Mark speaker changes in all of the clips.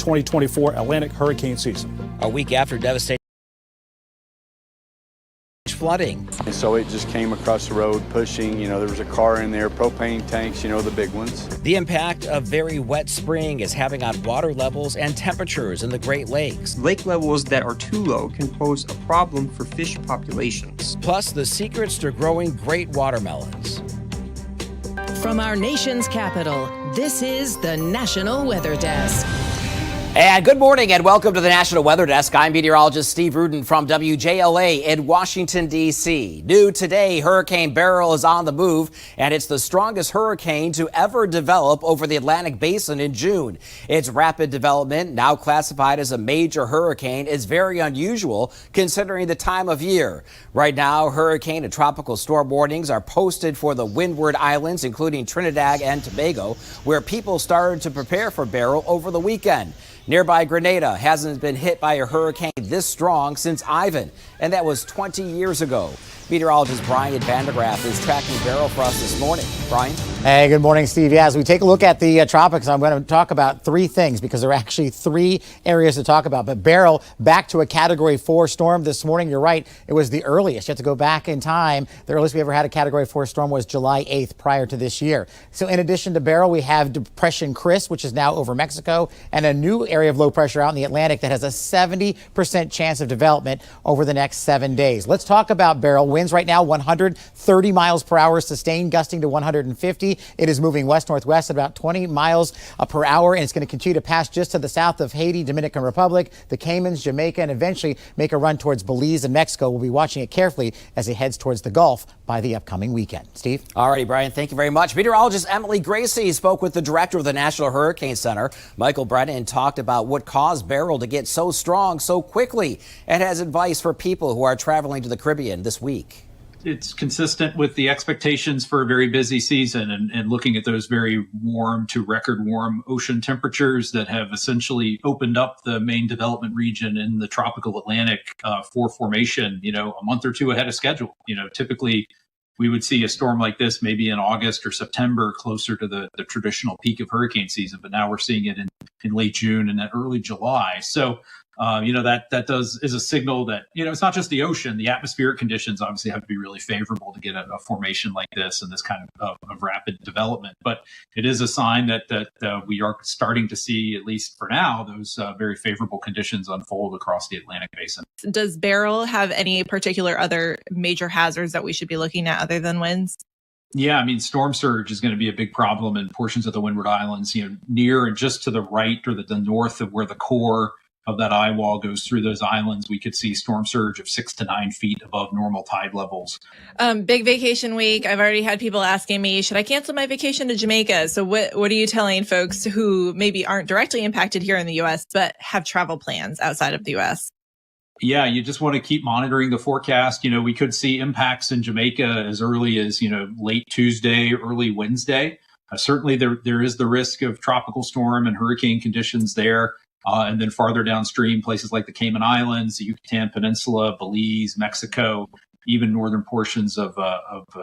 Speaker 1: 2024 Atlantic hurricane season.
Speaker 2: A week after devastating flooding.
Speaker 3: And so it just came across the road pushing, there was a car in there, propane tanks, the big ones.
Speaker 2: The impact of very wet spring is having on water levels and temperatures in the Great Lakes.
Speaker 4: Lake levels that are too low can pose a problem for fish populations.
Speaker 2: Plus, the secrets to growing great watermelons.
Speaker 5: From our nation's capital, this is the National Weather Desk.
Speaker 6: And good morning and welcome to the National Weather Desk. I'm meteorologist Steve Rudin from WJLA in Washington, D.C. New today, Hurricane Beryl is on the move, and it's the strongest hurricane to ever develop over the Atlantic Basin in June. Its rapid development, now classified as a major hurricane, is very unusual considering the time of year. Right now, hurricane and tropical storm warnings are posted for the Windward Islands, including Trinidad and Tobago, where people started to prepare for Beryl over the weekend. Nearby Grenada hasn't been hit by a hurricane this strong since Ivan, and that was 20 years ago. Meteorologist Brian Vandergraff is tracking Beryl for us this morning. Brian?
Speaker 7: Hey, good morning, Steve. Yeah, as we take a look at the tropics, I'm going to talk about three things because there are actually three areas to talk about. But Beryl back to a Category 4 storm this morning. You're right. It was the earliest. You have to go back in time. The earliest we ever had a Category 4 storm was July 8th prior to this year. So in addition to Beryl, we have Depression Chris, which is now over Mexico, and a new area of low pressure out in the Atlantic that has a 70% chance of development over the next 7 days. Let's talk about Beryl. Winds right now 130 miles per hour, sustained gusting to 150. It is moving west-northwest at about 20 miles per hour, and it's going to continue to pass just to the south of Haiti, Dominican Republic, the Caymans, Jamaica, and eventually make a run towards Belize and Mexico. We'll be watching it carefully as it heads towards the Gulf by the upcoming weekend. Steve?
Speaker 6: All righty, Brian, thank you very much. Meteorologist Emily Gracie spoke with the director of the National Hurricane Center, Michael Brennan, and talked about what caused Beryl to get so strong so quickly and has advice for people who are traveling to the Caribbean this week.
Speaker 8: It's consistent with the expectations for a very busy season and looking at those very warm to record warm ocean temperatures that have essentially opened up the main development region in the tropical Atlantic for formation, a month or two ahead of schedule. Typically we would see a storm like this maybe in August or September, closer to the traditional peak of hurricane season. But now we're seeing it in late June and early July. So that is a signal that, it's not just the ocean. The atmospheric conditions obviously have to be really favorable to get a formation like this and this kind of rapid development. But it is a sign that we are starting to see, at least for now, those very favorable conditions unfold across the Atlantic basin.
Speaker 9: Does Beryl have any particular other major hazards that we should be looking at other than winds?
Speaker 8: Yeah, storm surge is going to be a big problem in portions of the Windward Islands, near and just to the right or the north of where the core of that eye wall goes through those islands. We could see storm surge of 6 to 9 feet above normal tide levels.
Speaker 9: Big vacation week. I've already had people asking me, should I cancel my vacation to Jamaica? So what are you telling folks who maybe aren't directly impacted here in the U.S., but have travel plans outside of the U.S.?
Speaker 8: Yeah, you just want to keep monitoring the forecast. We could see impacts in Jamaica as early as, late Tuesday, early Wednesday. Certainly there is the risk of tropical storm and hurricane conditions there. And then farther downstream, places like the Cayman Islands, the Yucatan Peninsula, Belize, Mexico, even northern portions of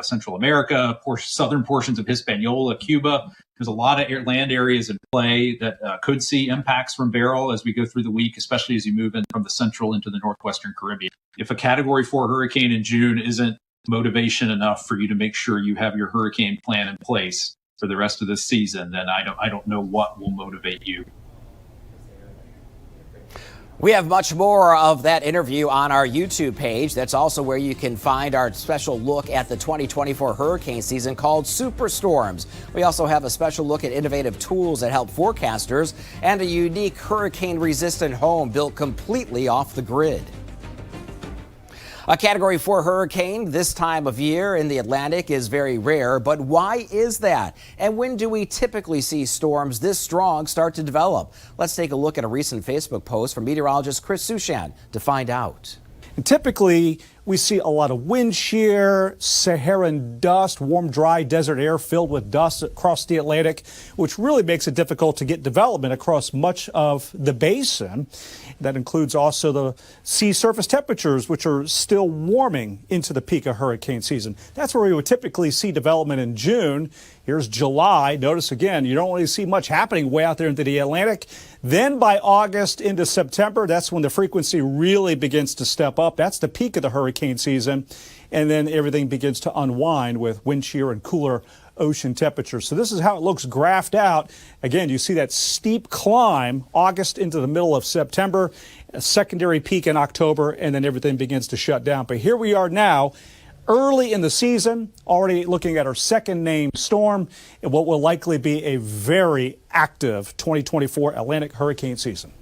Speaker 8: Central America, southern portions of Hispaniola, Cuba. There's a lot of land areas in play that could see impacts from Beryl as we go through the week, especially as you move in from the central into the northwestern Caribbean. If a Category 4 hurricane in June isn't motivation enough for you to make sure you have your hurricane plan in place for the rest of this season, then I don't know what will motivate you.
Speaker 6: We have much more of that interview on our YouTube page. That's also where you can find our special look at the 2024 hurricane season called Superstorms. We also have a special look at innovative tools that help forecasters and a unique hurricane-resistant home built completely off the grid. A Category 4 hurricane this time of year in the Atlantic is very rare, but why is that? And when do we typically see storms this strong start to develop? Let's take a look at a recent Facebook post from meteorologist Chris Sushan to find out.
Speaker 1: And typically, We see a lot of wind shear, Saharan dust, warm, dry desert air filled with dust across the Atlantic, which really makes it difficult to get development across much of the basin. That includes also the sea surface temperatures, which are still warming into the peak of hurricane season. That's where we would typically see development in June. Here's July. Notice again, you don't really see much happening way out there into the Atlantic. Then by August into September, that's when the frequency really begins to step up. That's the peak of the hurricane season. And then everything begins to unwind with wind shear and cooler ocean temperatures. So this is how it looks graphed out. Again, you see that steep climb August into the middle of September, a secondary peak in October, and then everything begins to shut down. But here we are now, early in the season, already looking at our second named storm and what will likely be a very active 2024 Atlantic hurricane season.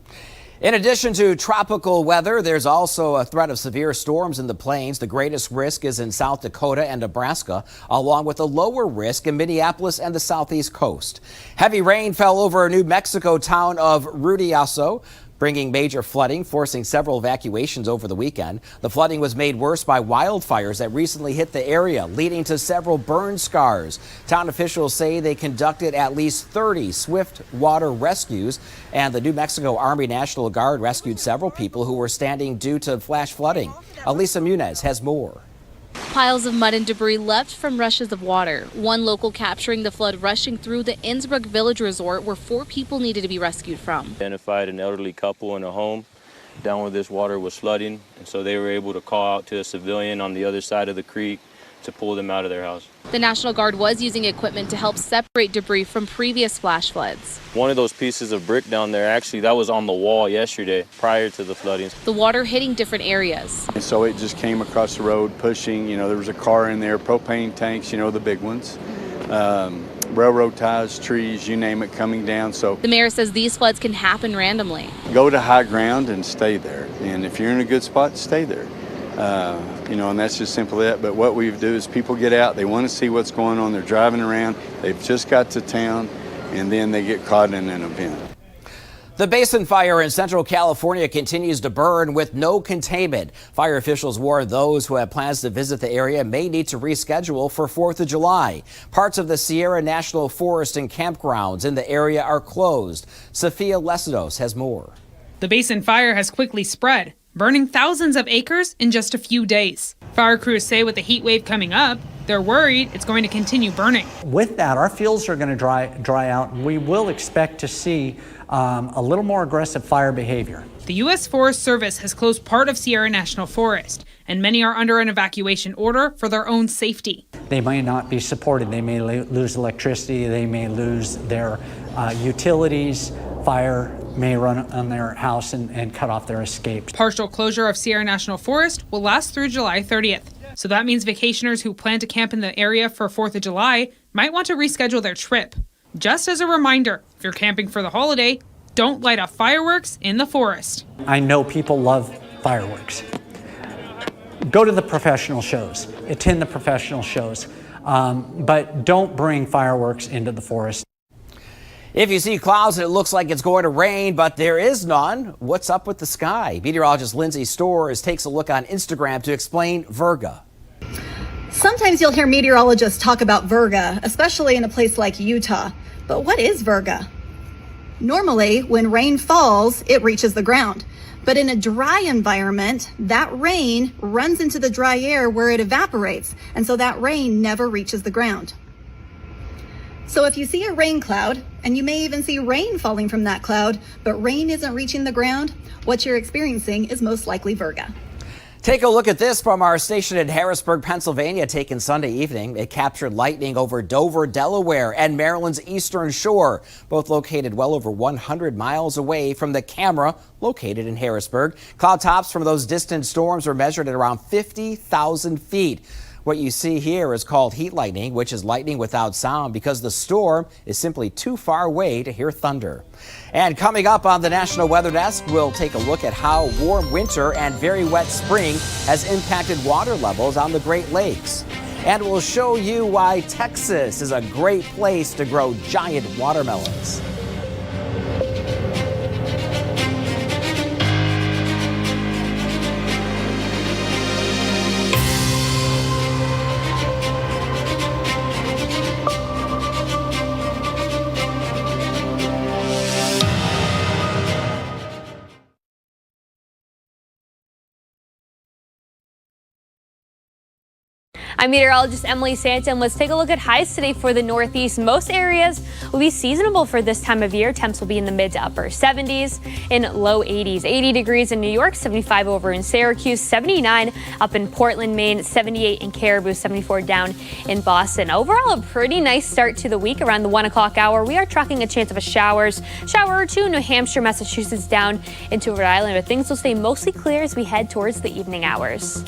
Speaker 6: In addition to tropical weather, there's also a threat of severe storms in the plains. The greatest risk is in South Dakota and Nebraska, along with a lower risk in Minneapolis and the southeast coast. Heavy rain fell over New Mexico town of Ruidoso, bringing major flooding, forcing several evacuations over the weekend. The flooding was made worse by wildfires that recently hit the area, leading to several burn scars. Town officials say they conducted at least 30 swift water rescues, and the New Mexico Army National Guard rescued several people who were standing due to flash flooding. Elisa Munez has more.
Speaker 10: Piles of mud and debris left from rushes of water. One local capturing the flood rushing through the Innsbruck Village Resort where 4 people needed to be rescued from.
Speaker 11: Identified an elderly couple in a home down where this water was flooding, and so they were able to call out to a civilian on the other side of the creek to pull them out of their house.
Speaker 10: The National Guard was using equipment to help separate debris from previous flash floods.
Speaker 11: One of those pieces of brick down there, actually, that was on the wall yesterday prior to the flooding.
Speaker 10: The water hitting different areas.
Speaker 3: And so it just came across the road pushing, there was a car in there, propane tanks, the big ones, railroad ties, trees, you name it, coming down. So
Speaker 10: The mayor says these floods can happen randomly.
Speaker 3: go to high ground and stay there. And if you're in a good spot, stay there. And that's just simply it. But what we do is people get out, they want to see what's going on, they're driving around, they've just got to town, and then they get caught in an event.
Speaker 6: The basin fire in Central California continues to burn with no containment. Fire officials warn those who have plans to visit the area may need to reschedule for 4th of July. Parts of the Sierra National Forest and campgrounds in the area are closed. Sophia Lesidos has more.
Speaker 12: The basin fire has quickly spread, burning thousands of acres in just a few days. Fire crews say with the heat wave coming up, they're worried it's going to continue burning.
Speaker 13: With that, our fields are going to dry out, and we will expect to see a little more aggressive fire behavior.
Speaker 12: The U.S. Forest Service has closed part of Sierra National Forest, and many are under an evacuation order for their own safety.
Speaker 13: They may not be supported. They may lose electricity. They may lose their utilities. Fire may run on their house and cut off their escapes.
Speaker 12: Partial closure of Sierra National Forest will last through July 30th. So that means vacationers who plan to camp in the area for 4th of July might want to reschedule their trip. Just as a reminder, if you're camping for the holiday, don't light up fireworks in the forest.
Speaker 13: I know people love fireworks. Go to the professional shows, attend the professional shows, but don't bring fireworks into the forest.
Speaker 6: If you see clouds and it looks like it's going to rain, but there is none, what's up with the sky? Meteorologist Lindsay Storrs takes a look on Instagram to explain Virga.
Speaker 14: Sometimes you'll hear meteorologists talk about Virga, especially in a place like Utah. But what is Virga? Normally, when rain falls, it reaches the ground. But in a dry environment, that rain runs into the dry air where it evaporates, and so that rain never reaches the ground. So if you see a rain cloud, and you may even see rain falling from that cloud, but rain isn't reaching the ground, what you're experiencing is most likely Virga.
Speaker 6: Take a look at this from our station in Harrisburg, Pennsylvania, taken Sunday evening. It captured lightning over Dover, Delaware, and Maryland's eastern shore, both located well over 100 miles away from the camera located in Harrisburg. Cloud tops from those distant storms were measured at around 50,000 feet. What you see here is called heat lightning, which is lightning without sound because the storm is simply too far away to hear thunder. And coming up on the National Weather Desk, we'll take a look at how warm winter and very wet spring has impacted water levels on the Great Lakes. And we'll show you why Texas is a great place to grow giant watermelons.
Speaker 15: I'm meteorologist Emily Santon. Let's take a look at highs today for the Northeast. Most areas will be seasonable for this time of year. Temps will be in the mid to upper 70s, in low 80s. 80 degrees in New York, 75 over in Syracuse, 79 up in Portland, Maine, 78 in Caribou, 74 down in Boston. Overall, a pretty nice start to the week. Around the 1 o'clock hour, we are tracking a chance of a shower or two in New Hampshire, Massachusetts, down into Rhode Island, but things will stay mostly clear as we head towards the evening hours.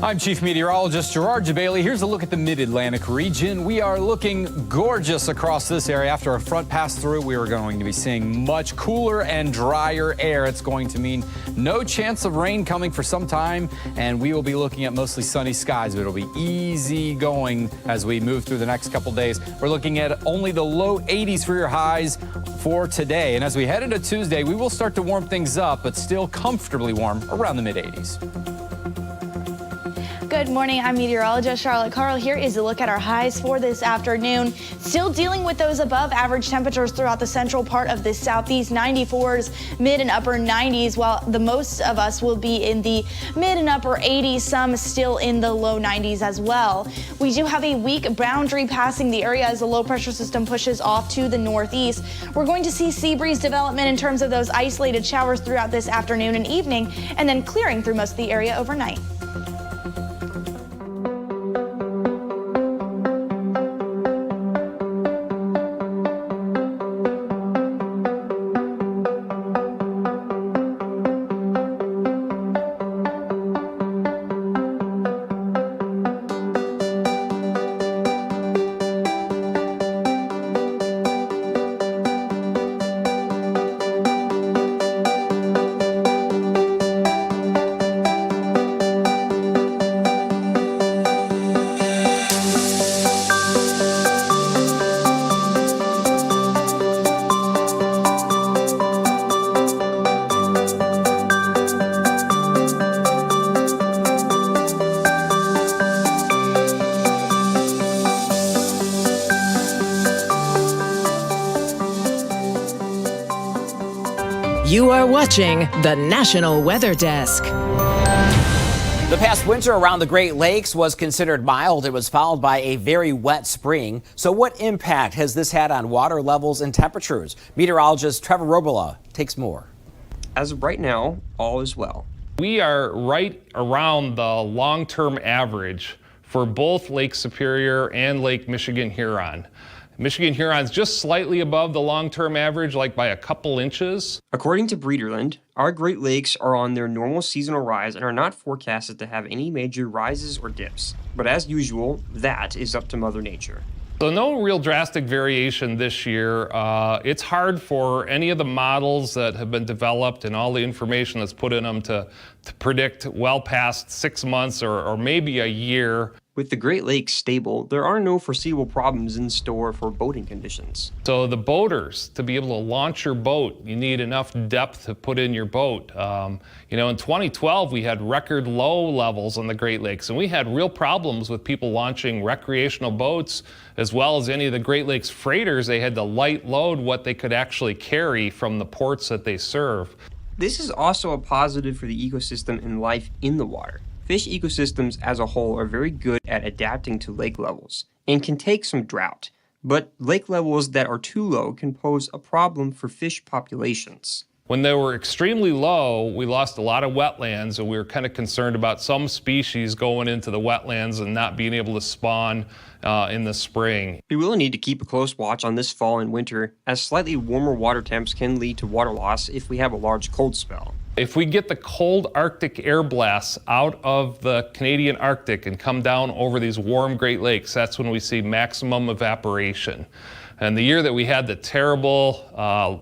Speaker 16: I'm Chief Meteorologist Gerard Jabali. Here's a look at the mid-Atlantic region. We are looking gorgeous across this area. After a front pass through, we are going to be seeing much cooler and drier air. It's going to mean no chance of rain coming for some time, and we will be looking at mostly sunny skies, but it'll be easy going as we move through the next couple days. We're looking at only the low 80s for your highs for today. And as we head into Tuesday, we will start to warm things up, but still comfortably warm around the mid-80s.
Speaker 17: Good morning, I'm meteorologist Charlotte Carl. Here is a look at our highs for this afternoon. Still dealing with those above average temperatures throughout the central part of the southeast, 94s, mid and upper 90s, while the most of us will be in the mid and upper 80s, some still in the low 90s as well. We do have a weak boundary passing the area as the low pressure system pushes off to the northeast. We're going to see sea breeze development in terms of those isolated showers throughout this afternoon and evening, and then clearing through most of the area overnight.
Speaker 5: You are watching the National Weather Desk.
Speaker 6: The past winter around the Great Lakes was considered mild. It was followed by a very wet spring. So what impact has this had on water levels and temperatures? Meteorologist Trevor Robola takes more.
Speaker 4: As of right now, all is well.
Speaker 18: We are right around the long-term average for both Lake Superior and Lake Michigan-Huron. Michigan-Huron's just slightly above the long-term average, like by a couple inches.
Speaker 4: According to Breederland, our Great Lakes are on their normal seasonal rise and are not forecasted to have any major rises or dips. But as usual, that is up to Mother Nature.
Speaker 18: So no real drastic variation this year. It's hard for any of the models that have been developed and all the information that's put in them to predict well past 6 months or maybe a year.
Speaker 4: With the Great Lakes stable, there are no foreseeable problems in store for boating conditions.
Speaker 18: So the boaters, to be able to launch your boat, you need enough depth to put in your boat. In 2012, we had record low levels on the Great Lakes, and we had real problems with people launching recreational boats, as well as any of the Great Lakes freighters. They had to light load what they could actually carry from the ports that they serve.
Speaker 4: This is also a positive for the ecosystem and life in the water. Fish ecosystems as a whole are very good at adapting to lake levels and can take some drought, but lake levels that are too low can pose a problem for fish populations.
Speaker 18: When they were extremely low, we lost a lot of wetlands, and we were kind of concerned about some species going into the wetlands and not being able to spawn in the spring.
Speaker 4: We will need to keep a close watch on this fall and winter, as slightly warmer water temps can lead to water loss if we have a large cold spell.
Speaker 18: If we get the cold Arctic air blasts out of the Canadian Arctic and come down over these warm Great Lakes, that's when we see maximum evaporation. And the year that we had the terrible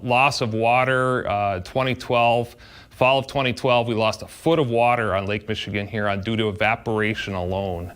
Speaker 18: loss of water, 2012, fall of 2012, we lost a foot of water on Lake Michigan-Huron due to evaporation alone.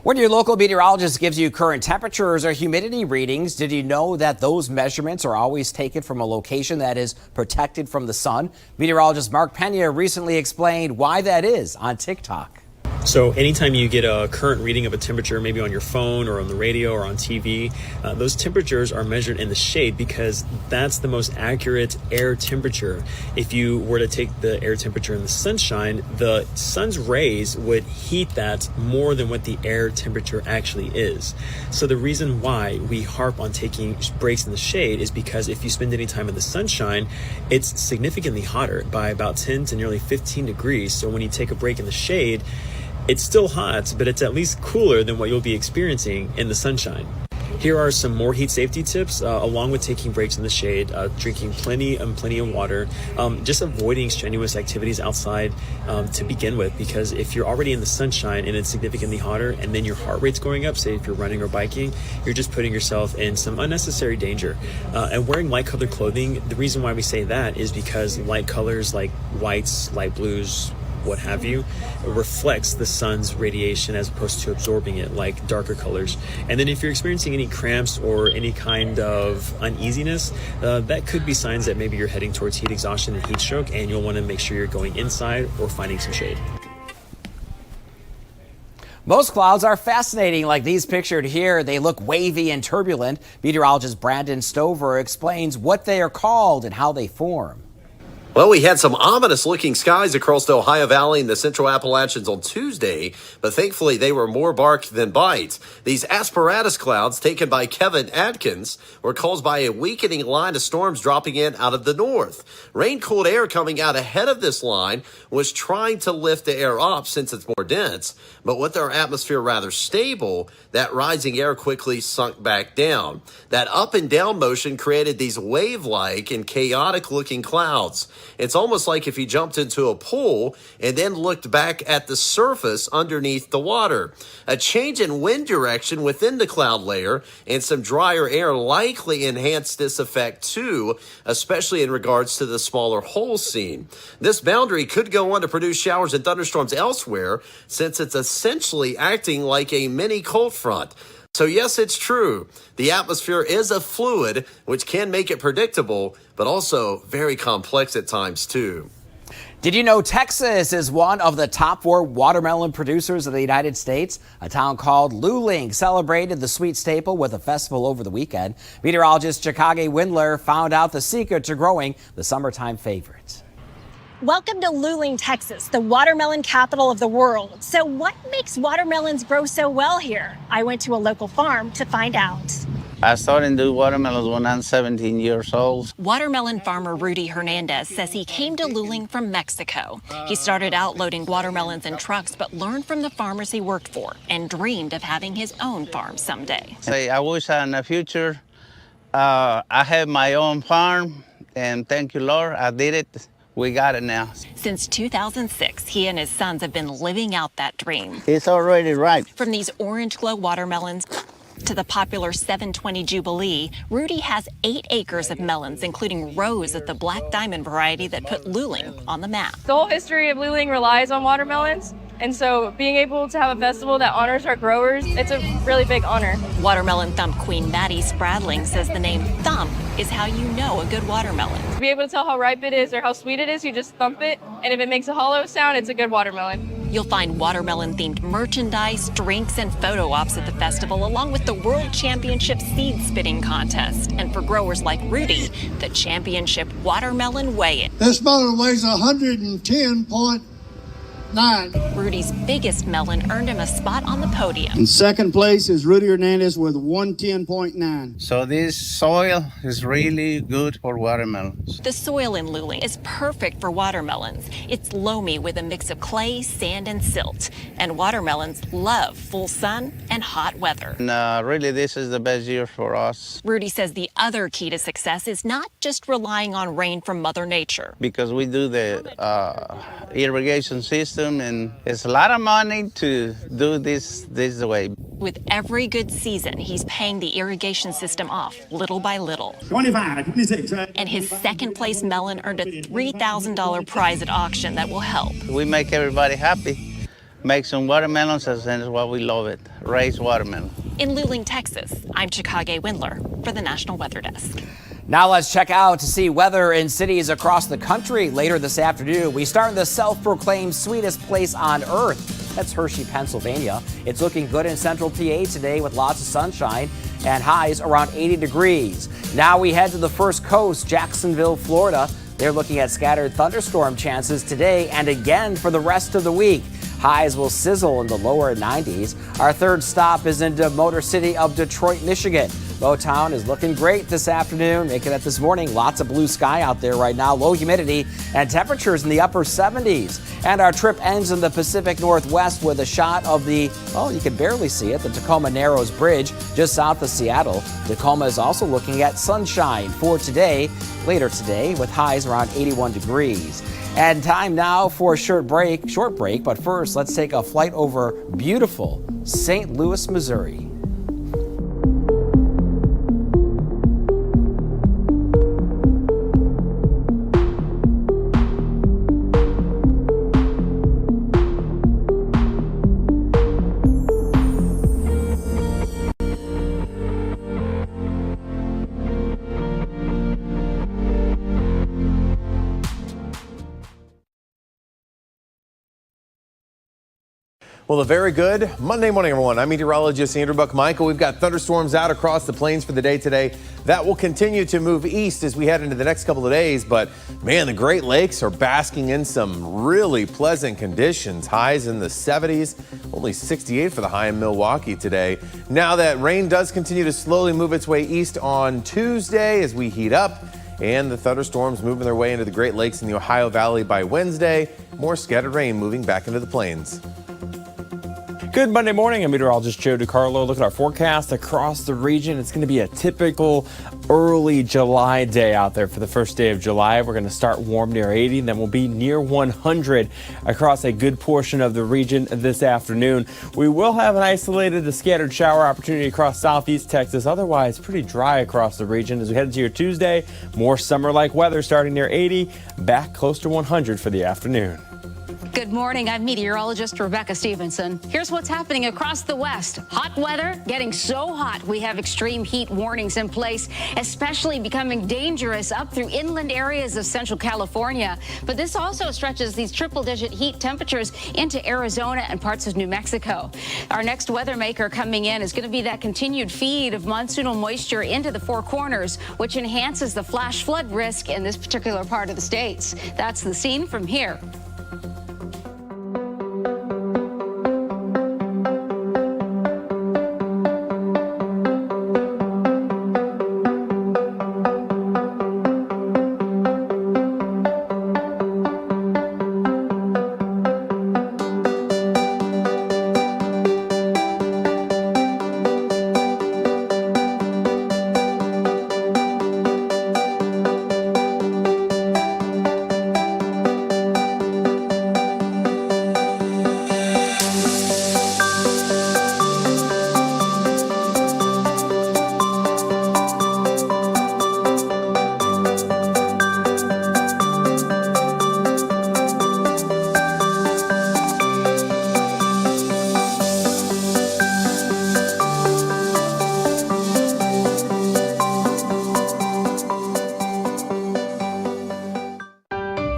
Speaker 6: When your local meteorologist gives you current temperatures or humidity readings, did you know that those measurements are always taken from a location that is protected from the sun? Meteorologist Mark Pena recently explained why that is on TikTok.
Speaker 19: So anytime you get a current reading of a temperature, maybe on your phone or on the radio or on TV, those temperatures are measured in the shade because that's the most accurate air temperature. If you were to take the air temperature in the sunshine, the sun's rays would heat that more than what the air temperature actually is. So the reason why we harp on taking breaks in the shade is because if you spend any time in the sunshine, it's significantly hotter by about 10 to nearly 15 degrees. So when you take a break in the shade, it's still hot, but it's at least cooler than what you'll be experiencing in the sunshine. Here are some more heat safety tips, along with taking breaks in the shade, drinking plenty of water, just avoiding strenuous activities outside to begin with, because if you're already in the sunshine and it's significantly hotter and then your heart rate's going up, say if you're running or biking, you're just putting yourself in some unnecessary danger. And wearing light colored clothing, the reason why we say that is because light colors like whites, light blues, what have you, reflects the sun's radiation as opposed to absorbing it like darker colors. And then if you're experiencing any cramps or any kind of uneasiness, that could be signs that maybe you're heading towards heat exhaustion and heat stroke, and you'll want to make sure you're going inside or finding some shade.
Speaker 6: Most clouds are fascinating, like these pictured here. They look wavy and turbulent. Meteorologist Brandon Stover explains what they are called and how they form.
Speaker 20: Well, we had some ominous-looking skies across the Ohio Valley and the Central Appalachians on Tuesday, but thankfully they were more bark than bite. These Asperitas clouds, taken by Kevin Atkins, were caused by a weakening line of storms dropping in out of the north. Rain-cooled air coming out ahead of this line was trying to lift the air up since it's more dense, but with our atmosphere rather stable, that rising air quickly sunk back down. That up and down motion created these wave-like and chaotic-looking clouds. It's almost like if you jumped into a pool and then looked back at the surface underneath the water. A change in wind direction within the cloud layer and some drier air likely enhanced this effect too, especially in regards to the smaller holes seen. This boundary could go on to produce showers and thunderstorms elsewhere, since it's essentially acting like a mini cold front. So yes, it's true. The atmosphere is a fluid, which can make it predictable, but also very complex at times too.
Speaker 6: Did you know Texas is one of the top 4 watermelon producers of the United States? A town called Luling celebrated the sweet staple with a festival over the weekend. Meteorologist Chicago Windler found out the secret to growing the summertime favorite.
Speaker 21: Welcome to Luling, Texas, the watermelon capital of the world. So what makes watermelons grow so well here? I went to a local farm to find out.
Speaker 22: I started to do watermelons when I'm 17 years old.
Speaker 23: Watermelon farmer Rudy Hernandez says he came to Luling from Mexico. He started out loading watermelons in trucks, but learned from the farmers he worked for and dreamed of having his own farm someday.
Speaker 22: I wish in the future I have my own farm, and thank you, Lord, I did it. We got it now.
Speaker 23: Since 2006, he and his sons have been living out that dream.
Speaker 22: It's already ripe.
Speaker 23: From these orange glow watermelons to the popular 720 Jubilee, Rudy has 8 acres of melons, including rows of the Black Diamond variety that put Luling on the map.
Speaker 24: The whole history of Luling relies on watermelons. And so being able to have a festival that honors our growers, it's a really big honor.
Speaker 23: Watermelon thump queen Maddie Spradling says the name thump is how you know a good watermelon.
Speaker 24: To be able to tell how ripe it is or how sweet it is, you just thump it. And if it makes a hollow sound, it's a good watermelon.
Speaker 23: You'll find watermelon-themed merchandise, drinks, and photo ops at the festival, along with the World Championship Seed Spitting Contest. And for growers like Rudy, the Championship Watermelon Weigh-In.
Speaker 25: This melon weighs 110.9.
Speaker 23: Rudy's biggest melon earned him a spot on the podium.
Speaker 25: In second place is Rudy Hernandez with 110.9.
Speaker 22: So this soil is really good for watermelons.
Speaker 23: The soil in Luling is perfect for watermelons. It's loamy with a mix of clay, sand, and silt. And watermelons love full sun and hot weather.
Speaker 22: And really, this is the best year for us.
Speaker 23: Rudy says the other key to success is not just relying on rain from Mother Nature.
Speaker 22: Because we do the irrigation system, and it's a lot of money to do this way.
Speaker 23: With every good season, he's paying the irrigation system off little by little.
Speaker 25: 25, 26, right?
Speaker 23: And his second place melon earned a $3,000 prize at auction that will help.
Speaker 22: We make everybody happy. Make some watermelons, and that's why we love it. Raise watermelon.
Speaker 23: In Luling, Texas, I'm Chicago Windler for the National Weather Desk.
Speaker 6: Now let's check out to see weather in cities across the country later this afternoon. We start in the self-proclaimed sweetest place on earth. That's Hershey, Pennsylvania. It's looking good in central PA today with lots of sunshine and highs around 80 degrees. Now we head to the first coast, Jacksonville, Florida. They're looking at scattered thunderstorm chances today and again for the rest of the week. Highs will sizzle in the lower 90s. Our third stop is into Motor City of Detroit, Michigan. Motown is looking great this afternoon, making it this morning. Lots of blue sky out there right now, low humidity, and temperatures in the upper 70s. And our trip ends in the Pacific Northwest with a shot of the, well, you can barely see it, the Tacoma Narrows Bridge just south of Seattle. Tacoma is also looking at sunshine for today, later today, with highs around 81 degrees. And time now for a short break, but first let's take a flight over beautiful St. Louis, Missouri.
Speaker 1: Well, a very good Monday morning, everyone. I'm meteorologist Andrew Buck-Michael. We've got thunderstorms out across the plains for the day today. That will continue to move east as we head into the next couple of days. But, man, the Great Lakes are basking in some really pleasant conditions. Highs in the 70s, only 68 for the high in Milwaukee today. Now that rain does continue to slowly move its way east on Tuesday as we heat up. And the thunderstorms moving their way into the Great Lakes in the Ohio Valley by Wednesday. More scattered rain moving back into the plains.
Speaker 2: Good Monday morning. I'm meteorologist Joe DiCarlo. Look at our forecast across the region. It's going to be a typical early July day out there for the first day of July. We're going to start warm near 80, and then we'll be near 100 across a good portion of the region this afternoon. We will have an isolated scattered shower opportunity across southeast Texas. Otherwise, pretty dry across the region. As we head into your Tuesday, more summer-like weather starting near 80, back close to 100 for the afternoon.
Speaker 7: Good morning. I'm meteorologist Rebecca Stevenson. Here's what's happening across the West. Hot weather getting so hot we have extreme heat warnings in place, especially becoming dangerous up through inland areas of central California. But this also stretches these triple-digit heat temperatures into Arizona and parts of New Mexico. Our next weather maker coming in is going to be that continued feed of monsoonal moisture into the Four Corners, which enhances the flash flood risk in this particular part of the states. That's the scene from here.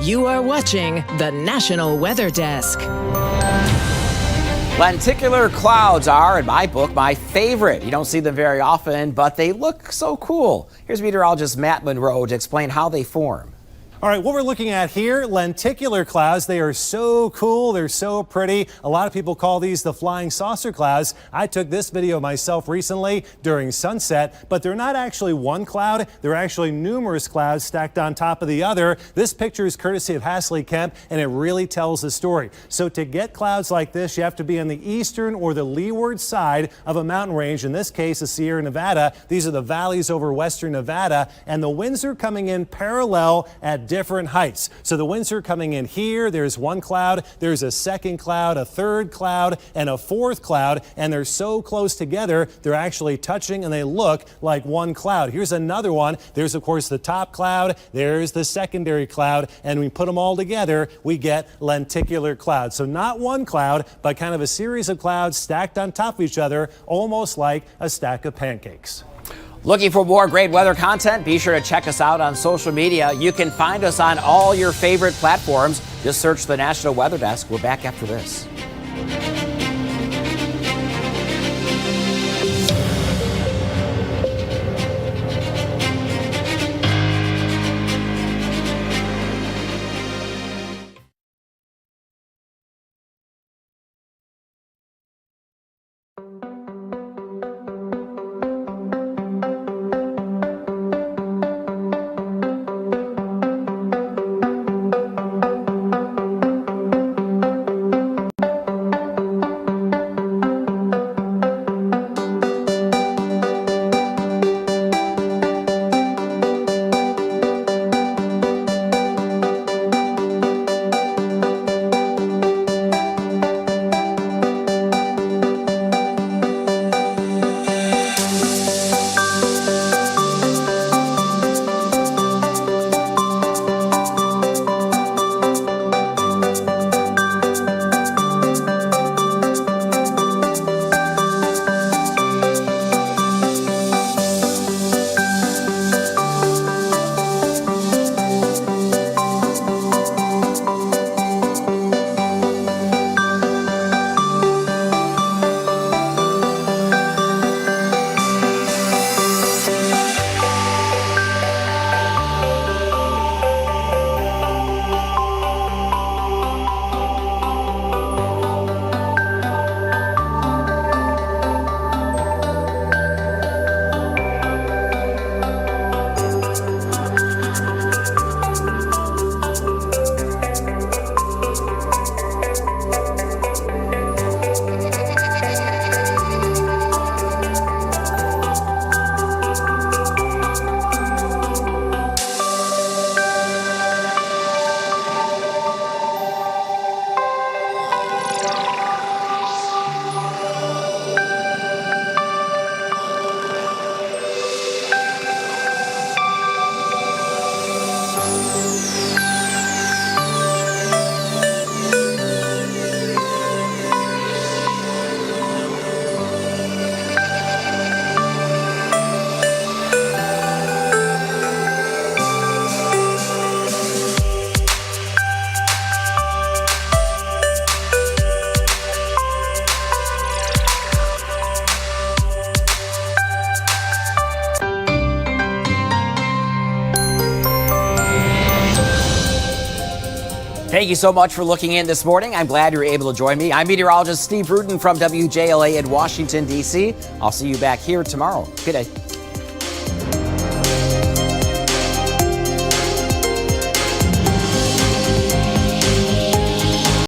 Speaker 5: You are watching the National Weather Desk.
Speaker 6: Lenticular clouds are, in my book, my favorite. You don't see them very often, but they look so cool. Here's meteorologist Matt Monroe to explain how they form.
Speaker 8: All right, what we're looking at here, lenticular clouds. They are so cool. They're so pretty. A lot of people call these the flying saucer clouds. I took this video myself recently during sunset, but they're not actually one cloud. They're actually numerous clouds stacked on top of the other. This picture is courtesy of Hasley Kemp, and it really tells the story. So to get clouds like this, you have to be on the eastern or the leeward side of a mountain range. In this case, the Sierra Nevada. These are the valleys over western Nevada, and the winds are coming in parallel at different heights. So the winds are coming in here. There's one cloud, there's a second cloud, a third cloud, and a fourth cloud, and they're so close together, they're actually touching and they look like one cloud. Here's another one. There's, of course, the top cloud. There's the secondary cloud, and we put them all together, we get lenticular clouds. So not one cloud, but kind of a series of clouds stacked on top of each other, almost like a stack of pancakes.
Speaker 6: Looking for more great weather content? Be sure to check us out on social media. You can find us on all your favorite platforms. Just search the National Weather Desk. We're back after this. Thank you so much for looking in this morning. I'm glad you were able to join me. I'm meteorologist Steve Rudin from WJLA in Washington, D.C. I'll see you back here tomorrow. Good day.